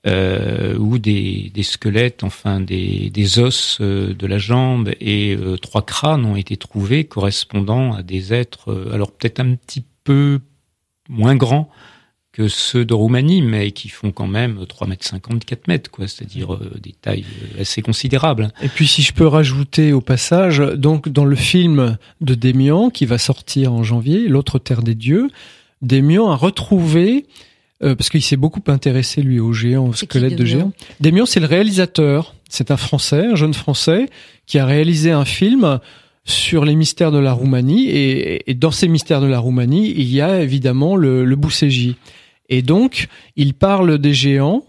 Où des squelettes, enfin des os de la jambe et 3 crânes ont été trouvés correspondant à des êtres, alors peut-être un petit peu moins grands que ceux de Roumanie, mais qui font quand même 3,50 m, 4 mètres, quoi, c'est-à-dire des tailles assez considérables. Et puis si je peux rajouter au passage, donc dans le film de Démian qui va sortir en janvier, L'autre terre des dieux, Démian a retrouvé parce qu'il s'est beaucoup intéressé, lui, aux géants, aux squelettes de géants. Démian, c'est le réalisateur. C'est un Français, un jeune Français, qui a réalisé un film sur les mystères de la Roumanie. Et dans ces mystères de la Roumanie, il y a évidemment le Bousségi. Et donc, il parle des géants.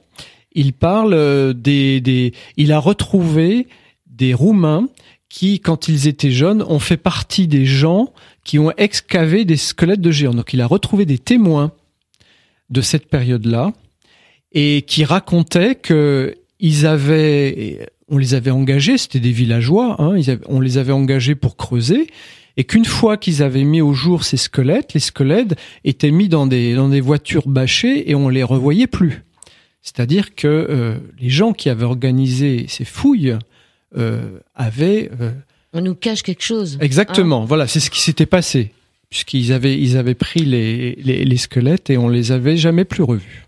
Il parle il a retrouvé des Roumains qui, quand ils étaient jeunes, ont fait partie des gens qui ont excavé des squelettes de géants. Donc, il a retrouvé des témoins de cette période-là, et qui racontaient que on les avait engagés, c'était des villageois, on les avait engagés pour creuser, et qu'une fois qu'ils avaient mis au jour ces squelettes, les squelettes étaient mis dans des voitures bâchées et on les revoyait plus. C'est-à-dire que les gens qui avaient organisé ces fouilles avaient... On nous cache quelque chose. Exactement, voilà, c'est ce qui s'était passé. Puisqu'ils avaient pris les squelettes et on les avait jamais plus revus.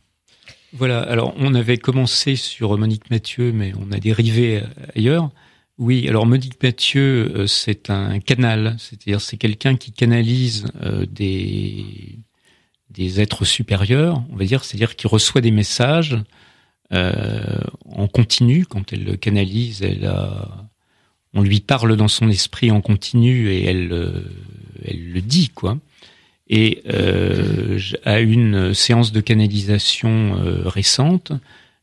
Voilà, alors on avait commencé sur Monique Mathieu, mais on a dérivé ailleurs. Oui, alors Monique Mathieu, c'est un canal, c'est-à-dire c'est quelqu'un qui canalise des êtres supérieurs, on va dire, c'est-à-dire qui reçoit des messages en continu. Quand elle le canalise, on lui parle dans son esprit en continu et elle le dit, quoi. Et à une séance de canalisation récente,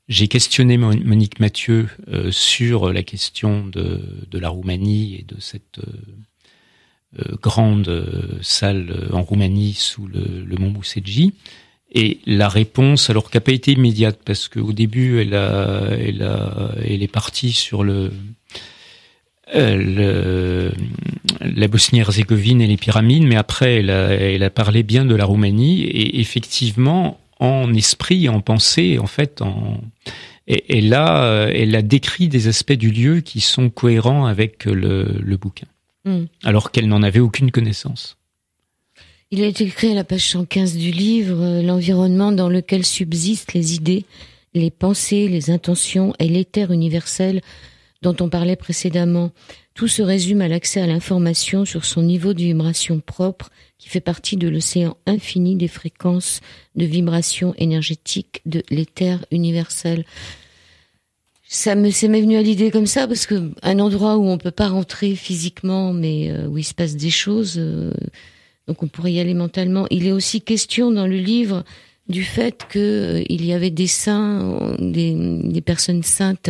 j'ai questionné Monique Mathieu sur la question de la Roumanie et de cette grande salle en Roumanie sous le mont Bousségi. Et la réponse, alors qui n'a pas été immédiate, parce qu'au début, elle est partie sur la Bosnie-Herzégovine et les pyramides, mais après elle a parlé bien de la Roumanie, et effectivement en esprit, en pensée, en fait, elle a décrit des aspects du lieu qui sont cohérents avec le bouquin, alors qu'elle n'en avait aucune connaissance. Il a été écrit à la page 115 du livre, l'environnement dans lequel subsistent les idées, les pensées, les intentions et l'éther universel dont on parlait précédemment. Tout se résume à l'accès à l'information sur son niveau de vibration propre qui fait partie de l'océan infini des fréquences de vibration énergétique de l'éther universel. Ça m'est venu à l'idée comme ça parce que un endroit où on peut pas rentrer physiquement mais où il se passe des choses, donc on pourrait y aller mentalement. Il est aussi question dans le livre du fait que il y avait des saints, des personnes saintes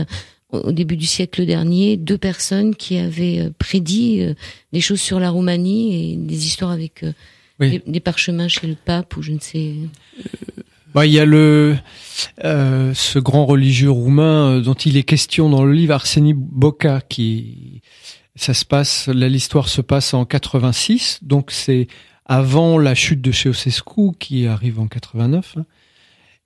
au début du siècle dernier, 2 personnes qui avaient prédit des choses sur la Roumanie et des histoires avec des parchemins chez le pape ou je ne sais. Il y a ce grand religieux roumain dont il est question dans le livre, Arseni Boca, l'histoire se passe en 86, donc c'est avant la chute de Ceausescu qui arrive en 89.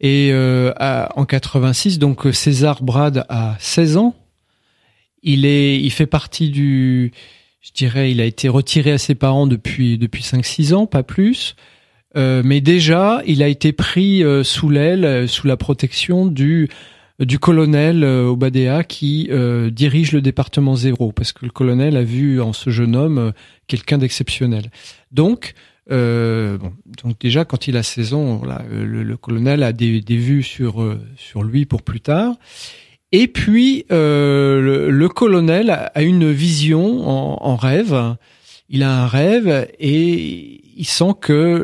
Et en 86, donc César Brad a 16 ans. Il fait partie il a été retiré à ses parents depuis 5-6 ans, pas plus. Mais déjà, il a été pris sous l'aile, sous la protection du colonel Obadea qui dirige le département 0, parce que le colonel a vu en ce jeune homme quelqu'un d'exceptionnel. Donc déjà quand il a 16 ans, le colonel a des vues sur lui pour plus tard. Et puis le colonel a une vision en rêve. Il a un rêve et il sent que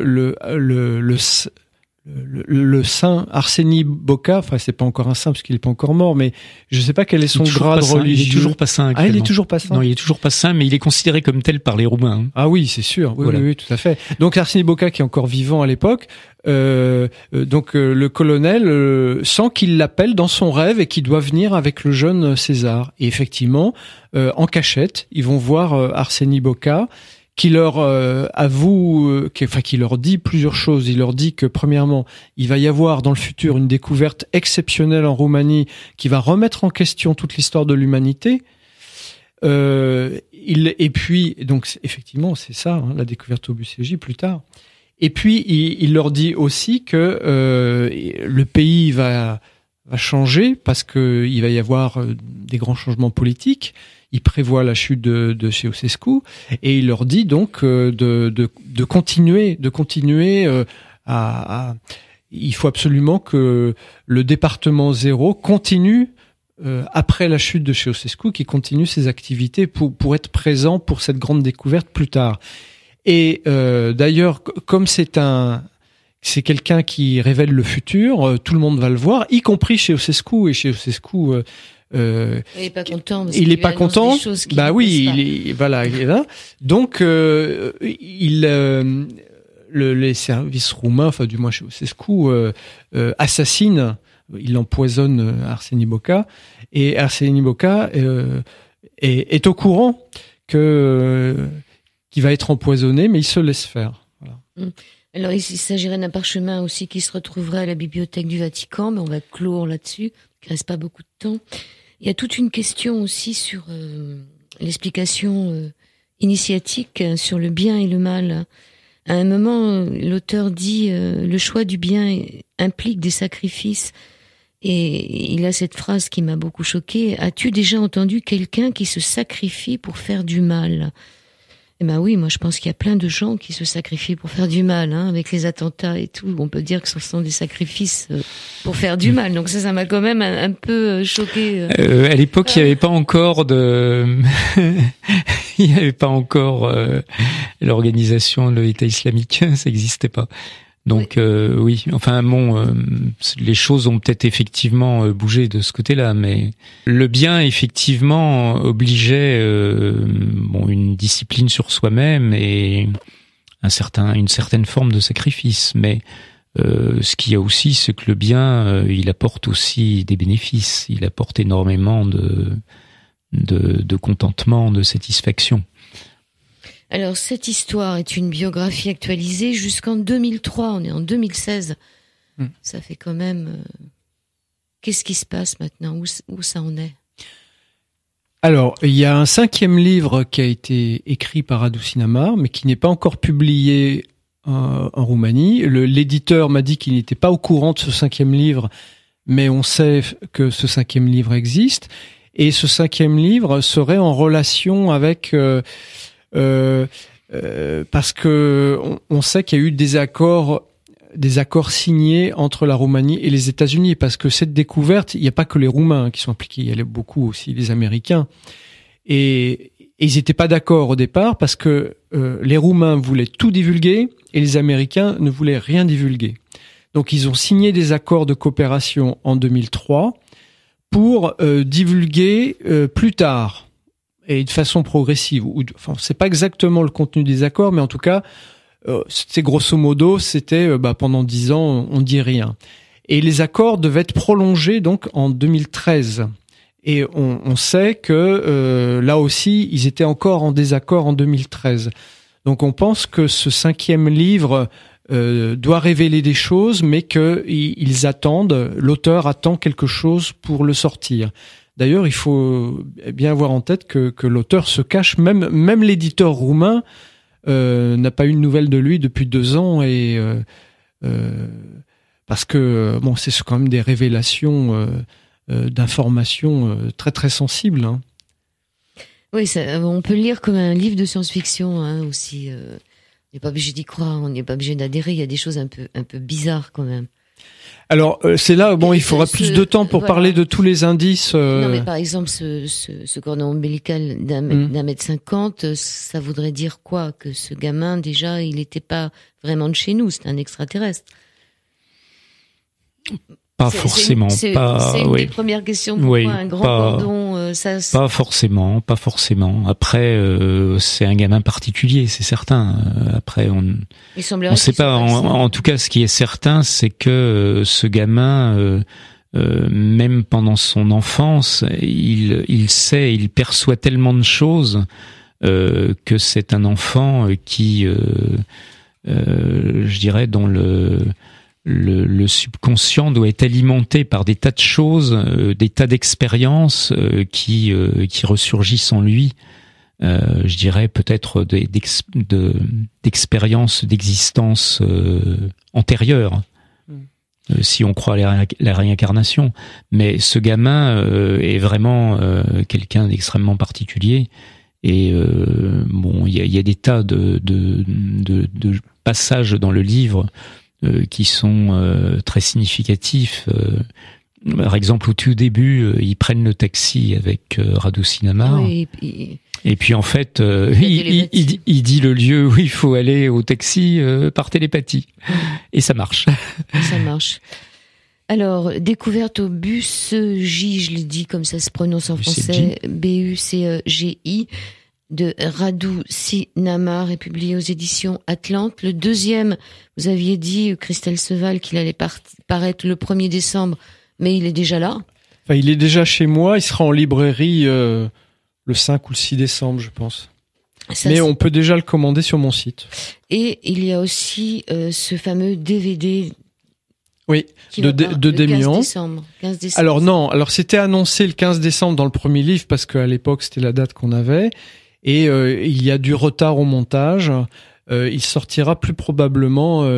le saint Arseni Boca, enfin c'est pas encore un saint parce qu'il est pas encore mort, mais je sais pas quel est son grade religieux. Il est toujours pas saint. Ah, il est toujours pas saint. Non, il est toujours pas saint, mais il est considéré comme tel par les Roumains. Ah oui, c'est sûr. Oui, voilà. oui, tout à fait. Donc Arseni Boca qui est encore vivant à l'époque, le colonel sent qu'il l'appelle dans son rêve et qu'il doit venir avec le jeune César. Et effectivement, en cachette, ils vont voir Arseni Boca, qui leur qui leur dit plusieurs choses. Il leur dit que premièrement, il va y avoir dans le futur une découverte exceptionnelle en Roumanie qui va remettre en question toute l'histoire de l'humanité. Et puis donc effectivement c'est ça, la découverte au BCJ plus tard. Et puis il leur dit aussi que le pays va changer parce que il va y avoir des grands changements politiques. Il prévoit la chute de Ceausescu et il leur dit donc de continuer il faut absolument que le département 0 continue après la chute de Ceausescu, qui continue ses activités pour être présent pour cette grande découverte plus tard. Et d'ailleurs, comme c'est quelqu'un qui révèle le futur, tout le monde va le voir, y compris Ceausescu. Et Ceausescu il est pas content. Il est pas content. Bah oui, il est là. Donc les services roumains, enfin du moins Ceausescu, assassinent. Il empoisonne Arseni Boca et Arseni Boca est au courant qu'il va être empoisonné, mais il se laisse faire. Voilà. Alors il s'agirait d'un parchemin aussi qui se retrouverait à la bibliothèque du Vatican, mais on va clore là-dessus. Il reste pas beaucoup de temps. Il y a toute une question aussi sur l'explication initiatique sur le bien et le mal. À un moment, l'auteur dit le choix du bien implique des sacrifices. Et il a cette phrase qui m'a beaucoup choquée. As-tu déjà entendu quelqu'un qui se sacrifie pour faire du mal ? Eh ben oui, moi je pense qu'il y a plein de gens qui se sacrifient pour faire du mal, avec les attentats et tout. On peut dire que ce sont des sacrifices pour faire du mal. Donc ça m'a quand même un peu choqué. À l'époque, il n'y avait pas encore il n'y avait pas encore l'organisation de l'État islamique, ça n'existait pas. Donc oui, enfin bon, les choses ont peut-être effectivement bougé de ce côté-là, mais le bien effectivement obligeait une discipline sur soi-même et une certaine forme de sacrifice. Mais ce qu'il y a aussi, c'est que le bien, il apporte aussi des bénéfices. Il apporte énormément de contentement, de satisfaction. Alors, cette histoire est une biographie actualisée jusqu'en 2003. On est en 2016. Ça fait quand même... Qu'est-ce qui se passe maintenant? Où ça en est? Alors, il y a un 5e livre qui a été écrit par Radu Sinamar, mais qui n'est pas encore publié en Roumanie. L'éditeur m'a dit qu'il n'était pas au courant de ce 5e livre, mais on sait que ce 5e livre existe. Et ce 5e livre serait en relation avec... parce que on sait qu'il y a eu des accords signés entre la Roumanie et les États-Unis, parce que cette découverte, il n'y a pas que les Roumains qui sont impliqués, il y a beaucoup aussi les Américains. Et ils n'étaient pas d'accord au départ parce que les Roumains voulaient tout divulguer et les Américains ne voulaient rien divulguer. Donc ils ont signé des accords de coopération en 2003 pour divulguer plus tard et de façon progressive. Enfin, c'est pas exactement le contenu des accords, mais en tout cas, c'est grosso modo, c'était pendant 10 ans, on dit rien. Et les accords devaient être prolongés donc en 2013. Et on sait que là aussi, ils étaient encore en désaccord en 2013. Donc on pense que ce 5e livre doit révéler des choses, mais qu'ils attendent, l'auteur attend quelque chose pour le sortir. D'ailleurs, il faut bien avoir en tête que l'auteur se cache, même l'éditeur roumain n'a pas eu de nouvelles de lui depuis 2 ans, et parce que c'est quand même des révélations d'informations très très sensibles. Hein. Oui, on peut le lire comme un livre de science-fiction aussi. On n'est pas obligé d'y croire, on n'est pas obligé d'adhérer. Il y a des choses un peu bizarres quand même. Alors c'est là, il faudra plus de temps pour parler de tous les indices. Non, mais par exemple, ce cordon ombilical d'un mètre 50, ça voudrait dire quoi? Que ce gamin, déjà, il n'était pas vraiment de chez nous, c'est un extraterrestre. Pas forcément. C'est une des premières questions. Pourquoi un grand cordon Pas forcément. Après, c'est un gamin particulier, c'est certain. Après, on sait pas. En tout cas, ce qui est certain, c'est que ce gamin, même pendant son enfance, il perçoit tellement de choses que c'est un enfant qui, je dirais, dont le subconscient doit être alimenté par des tas de choses, des tas d'expériences qui ressurgissent en lui. Je dirais peut-être d'expériences d'existence antérieures, si on croit à la réincarnation. Mais ce gamin est vraiment quelqu'un d'extrêmement particulier. Et il y a des tas de passages dans le livre qui sont très significatifs. Par exemple, au tout début, ils prennent le taxi avec Radu Sinamar. Oui, et puis en fait, il dit le lieu où il faut aller au taxi par télépathie. Et ça marche. Ça marche. Alors, découverte au BUCJ, je l'ai dit comme ça se prononce en français, BUCGI, de Radu Sinamar, est publié aux éditions Atlante. Le deuxième, vous aviez dit, Christelle Seval, qu'il allait paraître le 1er décembre, mais il est déjà là. Enfin, il est déjà chez moi, il sera en librairie le 5 ou le 6 décembre, je pense. Mais on peut déjà le commander sur mon site. Et il y a aussi ce fameux DVD... Oui, de Démian. 15 décembre. Alors c'était annoncé le 15 décembre dans le premier livre, parce qu'à l'époque, c'était la date qu'on avait. Et il y a du retard au montage. Il sortira plus probablement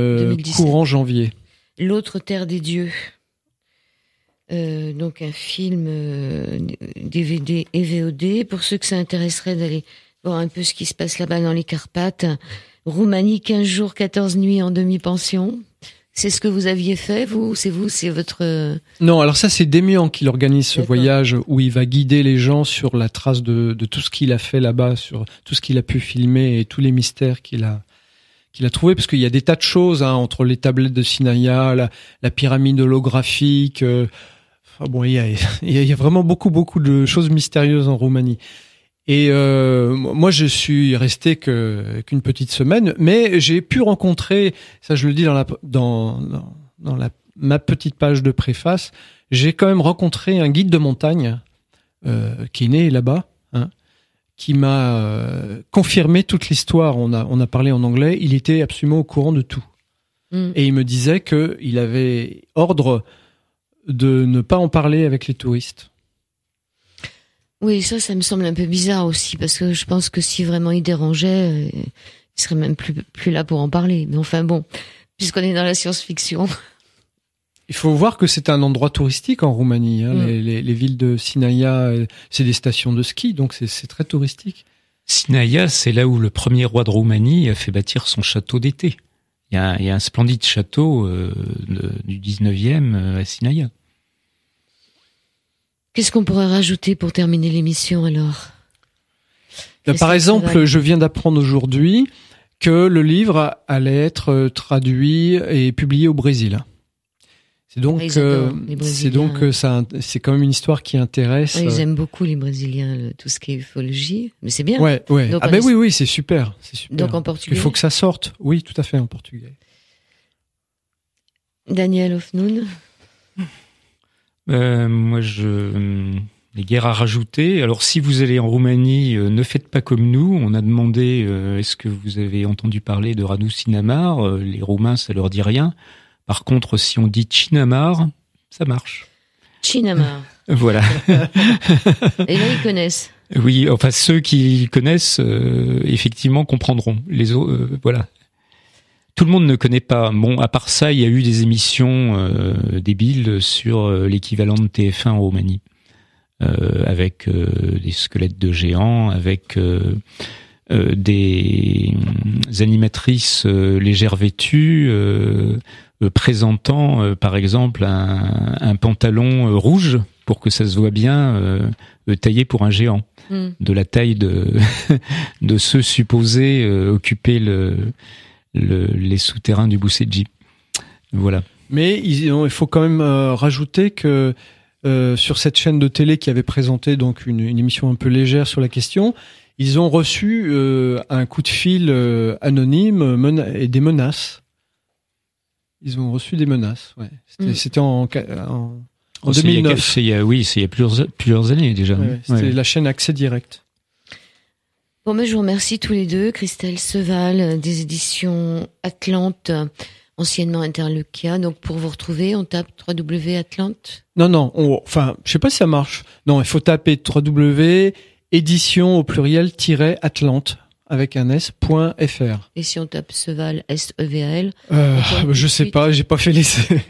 courant janvier. L'autre terre des dieux. Donc un film DVD et VOD. Pour ceux que ça intéresserait d'aller voir un peu ce qui se passe là-bas dans les Carpates. Roumanie, 15 jours, 14 nuits en demi-pension. C'est ce que vous aviez fait, c'est votre... Non, alors ça, c'est Démian qui organise ce voyage où il va guider les gens sur la trace de tout ce qu'il a fait là-bas, sur tout ce qu'il a pu filmer et tous les mystères qu'il a trouvé, parce qu'il y a des tas de choses entre les tablettes de Sinaïa, la pyramide holographique. Il y a vraiment beaucoup de choses mystérieuses en Roumanie. Et moi, je suis resté qu'une petite semaine, mais j'ai pu rencontrer, ça je le dis dans ma petite page de préface, j'ai quand même rencontré un guide de montagne qui est né là-bas, hein, qui m'a confirmé toute l'histoire. On a parlé en anglais. Il était absolument au courant de tout. Et il me disait que il avait ordre de ne pas en parler avec les touristes. Oui, ça me semble un peu bizarre aussi, parce que je pense que si vraiment il dérangeait, il serait même plus là pour en parler. Mais enfin bon, puisqu'on est dans la science-fiction. Il faut voir que c'est un endroit touristique en Roumanie. Hein. Les villes de Sinaia, c'est des stations de ski, donc c'est très touristique. Sinaia, c'est là où le premier roi de Roumanie a fait bâtir son château d'été. Il y a un splendide château du 19e à Sinaia. Qu'est-ce qu'on pourrait rajouter pour terminer l'émission alors ? Par exemple, je viens d'apprendre aujourd'hui que le livre allait être traduit et publié au Brésil. C'est donc c'est quand même une histoire qui intéresse. Ils aiment beaucoup les Brésiliens, tout ce qui est ufologie, mais c'est bien. Ouais. Donc, oui, c'est super, Donc en portugais. Il faut que ça sorte. Oui, tout à fait en portugais. Daniel Ofnoun. Moi, les guerres à rajouter. Alors, si vous allez en Roumanie, ne faites pas comme nous. On a demandé, est-ce que vous avez entendu parler de Radu Sinamar ? Les Roumains, ça leur dit rien. Par contre, si on dit Chinamar, ça marche. Chinamar. Voilà. Et là, ils connaissent. Oui, enfin, ceux qui connaissent, effectivement, comprendront. Les autres, voilà. Tout le monde ne connaît pas. Bon, à part ça, il y a eu des émissions débiles sur l'équivalent de TF1 en Roumanie, avec des squelettes de géants, avec des animatrices légères vêtues, présentant, par exemple, un pantalon rouge pour que ça se voit bien, taillé pour un géant, de la taille de ceux supposés occuper les souterrains du Boussédji. Voilà. Mais il faut quand même rajouter que sur cette chaîne de télé qui avait présenté donc une émission un peu légère sur la question, ils ont reçu un coup de fil anonyme et des menaces. Ils ont reçu des menaces. Ouais. C'était en 2009. Il y a plusieurs années déjà. C'était la chaîne Accès Direct. Bon, mais je vous remercie tous les deux. Christelle Seval, des éditions Atlante, anciennement Interlucia. Donc, pour vous retrouver, on tape www.atlante. Non, je sais pas si ça marche. Non, il faut taper www.édition au pluriel -atlante avec un s.fr. Et si on tape Seval, S-E-V-A-L? Je sais pas, j'ai pas fait l'essai.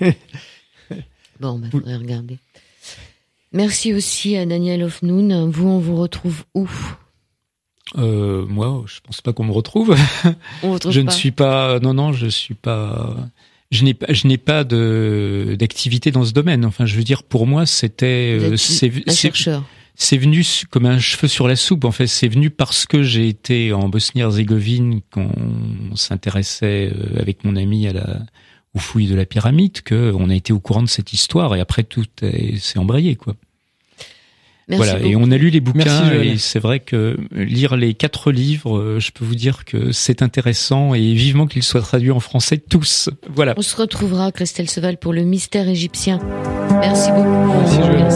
Bon, faudrait regarder. Merci aussi à Daniel Ofnoun. Vous, on vous retrouve où? Moi, je pense pas qu'on me retrouve. On vous retrouve je pas. ne suis pas. Non, je suis pas. Je n'ai pas d'activité dans ce domaine. Enfin, je veux dire, pour moi, c'était. Un chercheur. C'est venu comme un cheveu sur la soupe. En fait, c'est venu parce que j'ai été en Bosnie-Herzégovine, qu'on s'intéressait avec mon ami aux fouilles de la pyramide, qu'on a été au courant de cette histoire, et après tout s'est embrayé, quoi. Merci voilà, beaucoup. et on a lu les bouquins. Merci, et c'est vrai que lire les 4 livres, je peux vous dire que c'est intéressant, et vivement qu'ils soient traduits en français tous. Voilà. On se retrouvera, Christelle Seval, pour le mystère égyptien. Merci beaucoup. Merci, Joël.